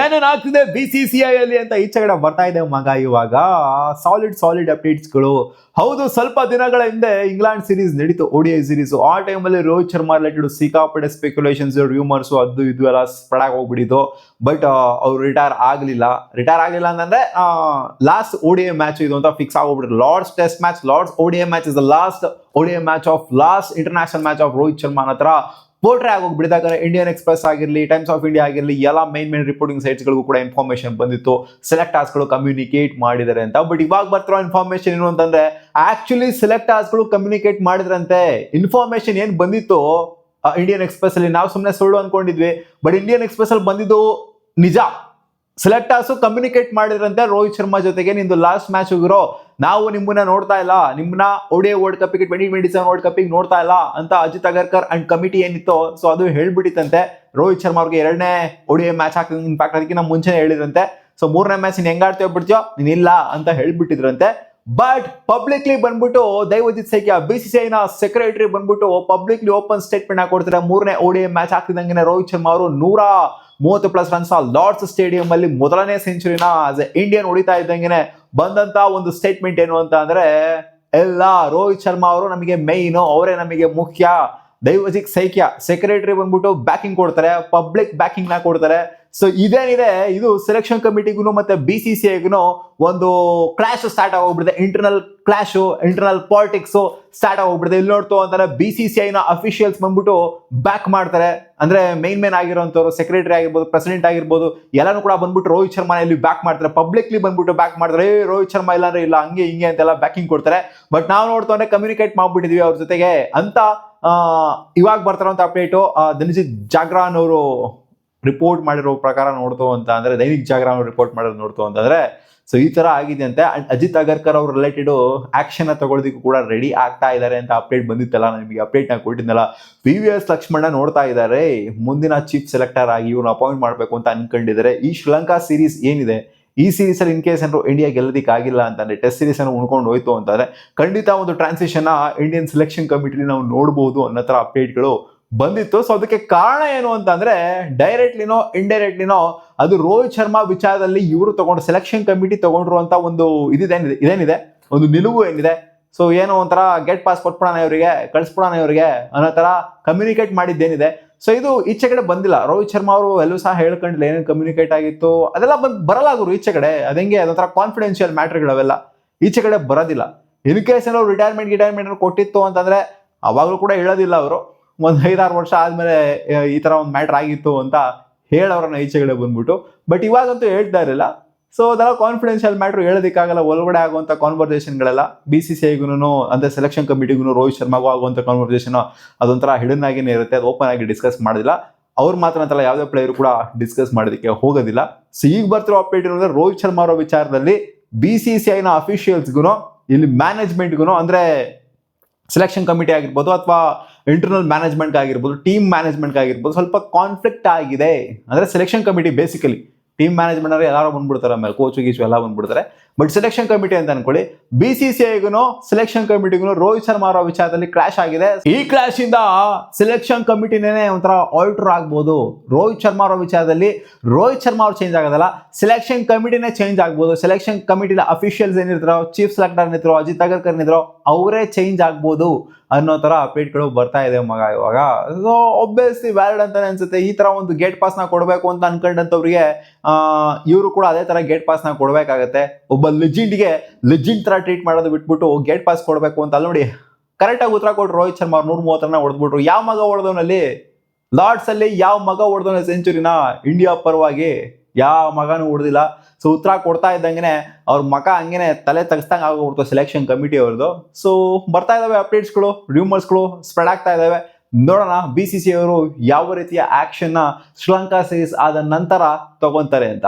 ಏನೇನ್ ಆಗ್ತಿದೆ BCCI ಅಲ್ಲಿ ಅಂತ ಈಚೆಗಡೆ ಬರ್ತಾ ಇದೆ ಮಗ. ಇವಾಗ ಸಾಲಿಡ್ ಅಪ್ಡೇಟ್ಸ್ಗಳು. ಹೌದು, ಸ್ವಲ್ಪ ದಿನಗಳ ಹಿಂದೆ ಇಂಗ್ಲೆಂಡ್ ಸೀರೀಸ್ ನಡೀತು, ODI ಸೀರೀಸ್. ಆ ಟೈಮಲ್ಲಿ ರೋಹಿತ್ ಶರ್ಮಾ ರಿಲೇಟೆಡ್ ಸಿಕ್ಕಾಪಟ್ಟೆ ಸ್ಪೆಕ್ಯುಲೇಷನ್ಸ್, ರೂಮರ್ಸ್ ಅದು ಇದು ಎಲ್ಲ ಸ್ಪ್ರೆಡ್ ಆಗಿ ಹೋಗ್ಬಿಟ್ಟಿತ್ತು. ಬಟ್ ಅವ್ರು ರಿಟೈರ್ ಆಗಲಿಲ್ಲ ಅಂತಂದ್ರೆ ಲಾಸ್ಟ್ ODI ಮ್ಯಾಚ್ ಇದು ಅಂತ ಫಿಕ್ಸ್ ಆಗೋಗ್ಬಿಟ್ಟಿದ್ರು. Lord's test match, Lord's ODI match is the last ODI match of last international match of Rohit Sharma ಹತ್ರ ಪೋರ್ಟ್ರೇ ಆಗೋಗ್ಬಿಟ್ಟಿದ್ದಾರೆ. ಇಂಡಿಯನ್ ಎಕ್ಸ್ಪ್ರೆಸ್ ಆಗಿರಲಿ, ಟೈಮ್ಸ್ ಆಫ್ ಇಂಡಿಯಾ ಆಗಿರಲಿ, ಎಲ್ಲ ಮೈನ್ ರಿಪೋರ್ಟಿಂಗ್ ಸೈಟ್ಸ್ಗಳಿಗೂ ಕೂಡ ಇನ್ಫಾರ್ಮೇಶನ್ ಬಂದಿತ್ತು, ಸೆಲೆಕ್ಟರ್ಸ್ಗಳು ಕಮ್ಯುನಿಕೇಟ್ ಮಾಡಿದ್ದಾರೆ ಅಂತ. ಬಟ್ ಇವಾಗ ಬರ್ತಿರೋ ಇನ್ಫಾರ್ಮೇಶನ್ ಏನು ಅಂತಂದ್ರೆ, ಆಕ್ಚುಲಿ ಸೆಲೆಕ್ಟರ್ಸ್ಗಳು ಕಮ್ಯುನಿಕೇಟ್ ಮಾಡಿದ್ರಂತೆ. ಇನ್ಫಾರ್ಮೇಶನ್ ಏನ್ ಬಂದಿತ್ತು ಇಂಡಿಯನ್ ಎಕ್ಸ್ಪ್ರೆಸ್ ಅಲ್ಲಿ, ನಾವು ಸುಮ್ಮನೆ ಸುಳ್ಳು ಅನ್ಕೊಂಡಿದ್ವಿ. ಬಟ್ ಇಂಡಿಯನ್ ಎಕ್ಸ್ಪ್ರೆಸ್ ಅಲ್ಲಿ ಬಂದಿದ್ದು ನಿಜ. ಸೆಲೆಕ್ಟರ್ಸ್ ಕಮ್ಯುನಿಕೇಟ್ ಮಾಡಿದ್ರಂತೆ ರೋಹಿತ್ ಶರ್ಮಾ ಜೊತೆಗೆ, ನಿಮ್ದು ಲಾಸ್ಟ್ ಮ್ಯಾಚ್ ಹೋಗಿರೋ, ನಾವು ನಿಮ್ಮನ್ನ ನೋಡ್ತಾ ಇಲ್ಲ, ನಿಮ್ಮನ್ನ ODI world cup 2027 world cup ನೋಡ್ತಾ ಇಲ್ಲ ಅಂತ ಅಜಿತ್ ಅಗರ್ಕರ್ ಅಂಡ್ ಕಮಿಟಿ ಏನಿತ್ತು, ಸೊ ಅದು ಹೇಳ್ಬಿಟ್ಟಿತ್ತಂತೆ. ರೋಹಿತ್ ಶರ್ಮಾ ಅವ್ರಿಗೆ 2ನೇ ODI ಮ್ಯಾಚ್ ಹಾಕಿ ಇನ್ಫ್ಯಾಕ್ಟ್ ಅದಕ್ಕಿಂತ ಮುಂಚೆನೆ ಹೇಳಿದ್ರಂತೆ. ಸೊ 3ನೇ ಮ್ಯಾಚ್ ನೀನ್ ಹೆಂಗಾಡ್ತೇವೆ ಬಿಡ್ತೀಯೋ ನೀನ್ ಇಲ್ಲ ಅಂತ ಹೇಳ್ಬಿಟ್ಟಿದ್ರಂತೆ. ಬಟ್ ಪಬ್ಲಿಕ್ಲಿ ಬಂದ್ಬಿಟ್ಟು ದೈವಜಿತ್ ಸೈಕಿಯಾ, BCCI ನ ಸೆಕ್ರೆಟರಿ ಬಂದ್ಬಿಟ್ಟು ಪಬ್ಲಿಕ್ಲಿ ಓಪನ್ ಸ್ಟೇಟ್ಮೆಂಟ್ ಹಾಕೊಡ್ತಾರೆ. 3ನೇ ODI ಮ್ಯಾಚ್ ಹಾಕಿದಂಗೆ ರೋಹಿತ್ ಶರ್ಮಾ ಅವರು 130+ ರನ್ಸ್ ಲಾರ್ಡ್ಸ್ ಸ್ಟೇಡಿಯಂ ಅಲ್ಲಿ ಮೊದಲನೇ ಸೆಂಚುರಿನ ಆಸ್ ಎ ಇಂಡಿಯನ್ ಹೊಡಿತಾ ಇದ್ದಂಗೆ ಬಂದಂತ ಒಂದು ಸ್ಟೇಟ್ಮೆಂಟ್ ಏನು ಅಂತ ಅಂದ್ರೆ, ಎಲ್ಲ ರೋಹಿತ್ ಶರ್ಮಾ ಅವರು ನಮಗೆ ಮೈನ್, ಅವರೇ ನಮಗೆ ಮುಖ್ಯ. ದೈವಜಿತ್ ಸೈಕಿಯಾ ಸೆಕ್ರೆಟರಿ ಬಂದ್ಬಿಟ್ಟು ಬ್ಯಾಕಿಂಗ್ ಕೊಡ್ತಾರೆ, ಪಬ್ಲಿಕ್ ಬ್ಯಾಕಿಂಗ್ ನ ಕೊಡ್ತಾರೆ. ಸೊ ಇದೇನಿದೆ, ಇದು ಸೆಲೆಕ್ಷನ್ ಕಮಿಟಿಗೂ ಮತ್ತೆ BCCIಗೂ ಒಂದು ಕ್ಲಾಶ್ ಸ್ಟಾರ್ಟ್ ಆಗೋಗ್ಬಿಡಿದೆ. ಇಂಟರ್ನಲ್ ಪಾಲಿಟಿಕ್ಸ್ ಸ್ಟಾರ್ಟ್ ಆಗೋಗ್ಬಿಡಿದೆ. ಇಲ್ಲಿ ನೋಡ್ತು ಅಂತಾರೆ BCCI ನ ಅಫಿಷಿಯಲ್ಸ್ ಬಂದ್ಬಿಟ್ಟು ಬ್ಯಾಕ್ ಮಾಡ್ತಾರೆ. ಅಂದ್ರೆ ಮೇನ್ ಆಗಿರೋಂಥವ್ರು, ಸೆಕ್ರೆಟರಿ ಆಗಿರ್ಬೋದು, ಪ್ರೆಸಿಡೆಂಟ್ ಆಗಿರ್ಬೋದು, ಎಲ್ಲಾನು ಕೂಡ ಬಂದ್ಬಿಟ್ಟು ರೋಹಿತ್ ಶರ್ಮಾ ಇಲ್ಲಿ ಬ್ಯಾಕ್ ಮಾಡ್ತಾರೆ. ಪಬ್ಲಿಕ್ಲಿ ಬಂದ್ಬಿಟ್ಟು ಬ್ಯಾಕ್ ಮಾಡ್ತಾರೆ. ರೋಹಿತ್ ಶರ್ಮಾ ಇಲ್ಲ ಅಂದ್ರೆ ಇಲ್ಲ, ಹಂಗೆ ಹಿಂಗೆ ಅಂತೆಲ್ಲ ಬ್ಯಾಕಿಂಗ್ ಕೊಡ್ತಾರೆ. ಬಟ್ ನಾವು ನೋಡ್ತು ಅಂದ್ರೆ ಕಮ್ಯುನಿಕೇಟ್ ಮಾಡ್ಬಿಟ್ಟಿದ್ವಿ ಅವ್ರ ಜೊತೆಗೆ ಅಂತ ಇವಾಗ ಬರ್ತಾರಂತ ಅಪ್ಡೇಟು. ದಿನಜಿತ್ ಜಾಗ್ರಾನ್ ಅವರು ರಿಪೋರ್ಟ್ ಮಾಡಿರೋ ಪ್ರಕಾರ ನೋಡ್ತು ಅಂತ ಅಂದ್ರೆ, ದೈನಿಕ್ ಜಾಗರಣ ರಿಪೋರ್ಟ್ ಮಾಡೋದು ನೋಡ್ತು ಅಂತಂದ್ರೆ, ಸೊ ಈ ತರ ಆಗಿದೆ ಅಂತೆ. ಅಜಿತ್ ಅಗರ್ಕರ್ ಅವ್ರ ರಿಲೇಟೆಡ್ ಆಕ್ಷನ್ ತಗೊಳ್ಳೋದಕ್ಕೂ ಕೂಡ ರೆಡಿ ಆಗ್ತಾ ಇದ್ದಾರೆ ಅಂತ ಅಪ್ಡೇಟ್ ಬಂದಿತ್ತಲ್ಲ, ನಿಮಗೆ ಅಪ್ಡೇಟ್ ನ ಕೊಟ್ಟಿದ್ನಲ್ಲ. VVS ಲಕ್ಷ್ಮಣ ನೋಡ್ತಾ ಇದ್ದಾರೆ, ಮುಂದಿನ ಚೀಫ್ ಸೆಲೆಕ್ಟರ್ ಆಗಿ ಇವ್ರನ್ನ ಅಪಾಯಿಂಟ್ ಮಾಡಬೇಕು ಅಂತ ಅನ್ಕೊಂಡಿದ್ದಾರೆ. ಈ ಶ್ರೀಲಂಕಾ ಸೀರೀಸ್ ಏನಿದೆ, ಈ ಸೀರೀಸ್ ಅಲ್ಲಿ ಇನ್ ಕೇಸ್ ಏನಾದ್ರು ಇಂಡಿಯಾ ಗೆಲ್ಲೋದಿಕ್ ಆಗಿಲ್ಲ ಅಂತಂದ್ರೆ, ಟೆಸ್ಟ್ ಸೀರೀಸ್ ಅನ್ನು ಉಳ್ಕೊಂಡು ಹೋಯ್ತು ಅಂತಂದ್ರೆ, ಖಂಡಿತ ಒಂದು ಟ್ರಾನ್ಸಿಷನ್ ಇಂಡಿಯನ್ ಸೆಲೆಕ್ಷನ್ ಕಮಿಟಿ ನಾವು ನೋಡಬಹುದು ಅನ್ನೋ ತರ ಅಪ್ಡೇಟ್ಗಳು ಬಂದಿತ್ತು. ಸೊ ಅದಕ್ಕೆ ಕಾರಣ ಏನು ಅಂತಂದ್ರೆ, ಡೈರೆಕ್ಟ್ಲಿನೋ ಇಂಡೈರೆಕ್ಟ್ಲಿನೋ ಅದು ರೋಹಿತ್ ಶರ್ಮಾ ವಿಚಾರದಲ್ಲಿ ಇವರು ತಗೊಂಡು, ಸೆಲೆಕ್ಷನ್ ಕಮಿಟಿ ತಗೊಂಡಿರುವಂತ ಒಂದು ಇದೇನಿದೆ ಒಂದು ನಿಲುವು ಏನಿದೆ, ಸೊ ಏನೋ ಒಂಥರ ಗೆಟ್ ಪಾಸ್ ಕೊಟ್ಬಿಡೋಣ ಇವರಿಗೆ, ಕಳಿಸ್ಬಿಡೋಣ ಇವರಿಗೆ ಅನ್ನೋ ತರ ಕಮ್ಯುನಿಕೇಟ್ ಮಾಡಿದ್ದೇನಿದೆ. ಸೊ ಇದು ಈಚೆ ಕಡೆ ಬಂದಿಲ್ಲ. ರೋಹಿತ್ ಶರ್ಮಾ ಅವರು ಎಲ್ಲೂ ಸಹ ಹೇಳ್ಕೊಂಡಿಲ್ಲ ಏನೇನು ಕಮ್ಯುನಿಕೇಟ್ ಆಗಿತ್ತು ಅದೆಲ್ಲ ಬರಲ್ಲ ಅವರು ಈಚೆ ಕಡೆ. ಅದಂಗೆ ಅದೊಂಥರ ಕಾನ್ಫಿಡೆನ್ಷಿಯಲ್ ಮ್ಯಾಟರ್ಗಳವೆಲ್ಲ ಈಚೆ ಕಡೆ ಬರೋದಿಲ್ಲ. ಇನ್ ಕೇಸ್ ಏನೋ ರಿಟೈರ್ಮೆಂಟ್ ಕೊಟ್ಟಿತ್ತು ಅಂತಂದ್ರೆ ಅವಾಗಲೂ ಕೂಡ ಹೇಳೋದಿಲ್ಲ ಅವರು. ಒಂದು 5-6 ವರ್ಷ ಆದ್ಮೇಲೆ ಈ ತರ ಒಂದು ಮ್ಯಾಟರ್ ಆಗಿತ್ತು ಅಂತ ಹೇಳೋರನ್ನ ಈಚೆಗಡೆ ಬಂದ್ಬಿಟ್ಟು. ಬಟ್ ಇವಾಗಂತೂ ಹೇಳ್ತಾ ಇರಲಿಲ್ಲ. ಸೊ ಅದೆಲ್ಲ ಕಾನ್ಫಿಡೆನ್ಷಿಯಲ್ ಮ್ಯಾಟ್ರ್, ಹೇಳೋದಕ್ಕಾಗಲ್ಲ. ಒಳಗಡೆ ಆಗುವಂಥ ಕಾನ್ವರ್ಸೇಷನ್ಗಳೆಲ್ಲ BCCIಗೂ ಅಂದ್ರೆ ಸೆಲೆಕ್ಷನ್ ಕಮಿಟಿಗೂ ರೋಹಿತ್ ಶರ್ಮಾಗೂ ಆಗುವಂಥ ಕಾನ್ವರ್ಸೇಷನ್ ಅದೊಂಥರ ಹಿಡನ್ ಆಗಿನೇ ಇರುತ್ತೆ. ಅದು ಓಪನ್ ಆಗಿ ಡಿಸ್ಕಸ್ ಮಾಡೋದಿಲ್ಲ. ಅವ್ರು ಮಾತ್ರ ಅಂತಲ್ಲ, ಯಾವುದೇ ಪ್ಲೇಯರ್ ಕೂಡ ಡಿಸ್ಕಸ್ ಮಾಡೋದಕ್ಕೆ ಹೋಗೋದಿಲ್ಲ. ಸೊ ಈಗ ಬರ್ತಿರೋ ಅಪ್ಡೇಟ್ ಏನಂದ್ರೆ, ರೋಹಿತ್ ಶರ್ಮಾ ಅವರ ವಿಚಾರದಲ್ಲಿ BCCI ನ ಅಫಿಷಿಯಲ್ಸ್ಗೂ ಇಲ್ಲಿ ಮ್ಯಾನೇಜ್ಮೆಂಟ್ಗೂ ಅಂದ್ರೆ ಸೆಲೆಕ್ಷನ್ ಕಮಿಟಿ ಆಗಿರ್ಬೋದು ಅಥವಾ ಇಂಟರ್ನಲ್ ಮ್ಯಾನೇಜ್ಮೆಂಟ್ ಆಗಿರ್ಬೋದು, ಟೀಮ್ ಮ್ಯಾನೇಜ್ಮೆಂಟ್ ಆಗಿರ್ಬೋದು, ಸ್ವಲ್ಪ ಕಾನ್ಫ್ಲಿಕ್ಟ್ ಆಗಿದೆ. ಅಂದ್ರೆ selection committee basically, team management ಅವ್ರು ಎಲ್ಲರೂ ಬಂದ್ಬಿಡ್ತಾರೆ, ಆಮೇಲೆ ಕೋಚ್ ಗೀಚು ಎಲ್ಲ ಬಂದ್ಬಿಡ್ತಾರೆ. ಬಟ್ ಸೆಲೆಕ್ಷನ್ ಕಮಿಟಿ ಅಂತ ಅನ್ಕೊಳ್ಳಿ, BCCIಗೂ ಸೆಲೆಕ್ಷನ್ ಕಮಿಟಿಗೂ ರೋಹಿತ್ ಶರ್ಮಾ ಅವರ ವಿಚಾರದಲ್ಲಿ ಕ್ಲಾಶ್ ಆಗಿದೆ. ಈ ಕ್ಲಾಶ್ ಇಂದ ಸೆಲೆಕ್ಷನ್ ಕಮಿಟಿನೇ ಒಂಥರ ಆಲ್ಟರ್ ಆಗ್ಬೋದು. ರೋಹಿತ್ ಶರ್ಮಾ ಅವರ ವಿಚಾರದಲ್ಲಿ ರೋಹಿತ್ ಶರ್ಮಾ ಅವ್ರು ಚೇಂಜ್ ಆಗೋದಲ್ಲ, ಸೆಲೆಕ್ಷನ್ ಕಮಿಟಿನೇ ಚೇಂಜ್ ಆಗ್ಬೋದು. ಸೆಲೆಕ್ಷನ್ ಕಮಿಟಿನ ಅಫಿಷಿಯಲ್ಸ್ ಏನಿರ್ತಾರೋ, ಚೀಫ್ ಸೆಲೆಕ್ಟರ್ ಏನಿದ್ರು, ಅಜಿತ್ ಅಗರ್ಕರ್ ಏನಿದ್ರು, ಅವರೇ ಚೇಂಜ್ ಆಗ್ಬೋದು ಅನ್ನೋ ತರ ಅಪ್ಡೇಟ್ಗಳು ಬರ್ತಾ ಇದೆ ಮಗ ಇವಾಗ. ಸೊ ಒಬ್ವಿಯಸ್ಲಿ ವ್ಯಾಲಿಡ್ ಅಂತಾನೆ ಅನ್ಸುತ್ತೆ. ಈ ತರ ಒಂದು ಗೇಟ್ ಪಾಸ್ ನ ಕೊಡಬೇಕು ಅಂತ ಅನ್ಕೊಂಡಂತವ್ರಿಗೆ ಇವರು ಕೂಡ ಅದೇ ತರ ಗೇಟ್ ಪಾಸ್ ನ ಕೊಡ್ಬೇಕಾಗತ್ತೆ. ಒಬ್ಬ ಲೆಜೆಂಡ್ ತರ ಟ್ರೀಟ್ ಮಾಡೋದು ಬಿಟ್ಬಿಟ್ಟು ಗೇಟ್ ಪಾಸ್ ಕೊಡಬೇಕು ಅಂತ ಅಲ್ಲಿ ನೋಡಿ ಕರೆಕ್ಟ್ ಆಗಿ ಉತ್ತರ ಕೊಟ್ರು ರೋಹಿತ್ ಶರ್ಮಾ 130 ರನ್ ಹೊಡೆದ್ಬಿಟ್ರು. ಯಾವ ಮಗ ಹೊಡೆದವನಲ್ಲಿ ಲಾರ್ಡ್ಸ್ ಅಲ್ಲಿ, ಯಾವ ಮಗ ಹೊಡೆದವನ ಸೆಂಚುರಿನ ಇಂಡಿಯಾ ಪರವಾಗಿ? ಯಾವ ಮಗನೂ ಹೊಡೆದಿಲ್ಲ. ಸೊ ಉತ್ತರ ಕೊಡ್ತಾ ಇದ್ದಂಗೆ ಅವ್ರ ಮಗ ಹಂಗೇನೆ ತಲೆ ತಗ್ಸ್ದಂಗೆ ಆಗೋಗ್ಬಿಡ್ತು ಸೆಲೆಕ್ಷನ್ ಕಮಿಟಿ ಅವ್ರದ್ದು. ಸೊ ಬರ್ತಾ ಇದಾವೆ ಅಪ್ಡೇಟ್ಸ್ಗಳು, ರೂಮರ್ಸ್ಗಳು ಸ್ಪ್ರೆಡ್ ಆಗ್ತಾ ಇದಾವೆ. ನೋಡೋಣ BCCI ಅವರು ಯಾವ ರೀತಿಯ ಆಕ್ಷನ್ ಶ್ರೀಲಂಕಾ ಸೀರೀಸ್ ಆದ ನಂತರ ತಗೊಂತಾರೆ ಅಂತ.